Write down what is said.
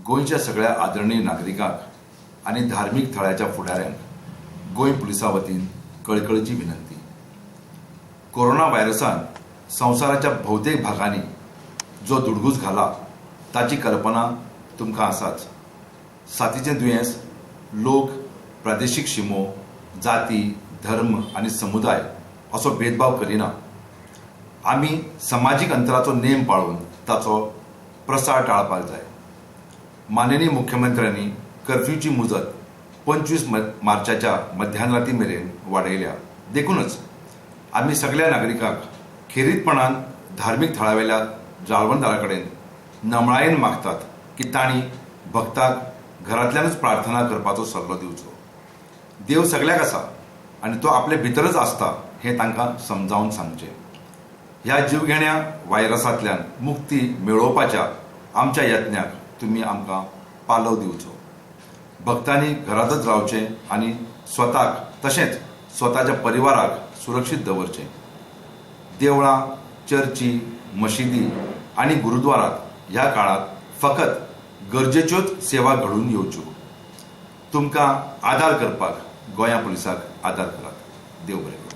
गोंयच्या सगळ्या आदरणीय नागरिकांक आनी धार्मीक थळाच्या फुडाऱ्यांक गोंय पुलिसा वतीन कळकळीची विनंती. कोरोना व्हायरसान संवसाराच्या भोवतेक भागांनी जो दुडगूस घाला ताची कल्पना तुमकां आसाच. साथीचें दुयेंस लोक प्रादेशीक शिमो, जाती, धर्म आनी समुदाय असो भेदभाव करिना. आमी समाजीक अंतराचो नेम पाळून ताचो प्रसार टाळपाक जाय. माननीय मुख्यमंत्र्यांनी कर्फ्यूची मुजत 25 मार्चाच्या मध्यानराती मेरेन वाडयल्या. देखूनच आमी सगळ्या नागरिकांक खेरीतपणान धार्मीक थळावेल्या जाळवणदारा कडेन नमळायेन मागतात की तांणी भक्ताक घरांतल्यानूच प्रार्थना करपाचो सल्लो दिवचो. देव सगळ्याक आसा आनी तो आपले भितरच आसता हें तांकां समजावन सांगचें. ह्या जीवघेण्या व्हायरसांतल्यान मुक्ती मेळोवपाच्या आमच्या यत्नाक तुमी आमकां पालव दिवचो. भक्तांनी घरांतच रावचें आनी स्वताक तशेंच स्वताच्या परिवाराक सुरक्षीत दवरचें. देवळां, चर्ची, मशिदी आनी गुरुद्वारांत ह्या काळात फकत गरजेच्योच सेवा घडून येवच्यो. तुमकां आदार करपाक गोंया पुलिसाक आदार करात. देव बरें करूं.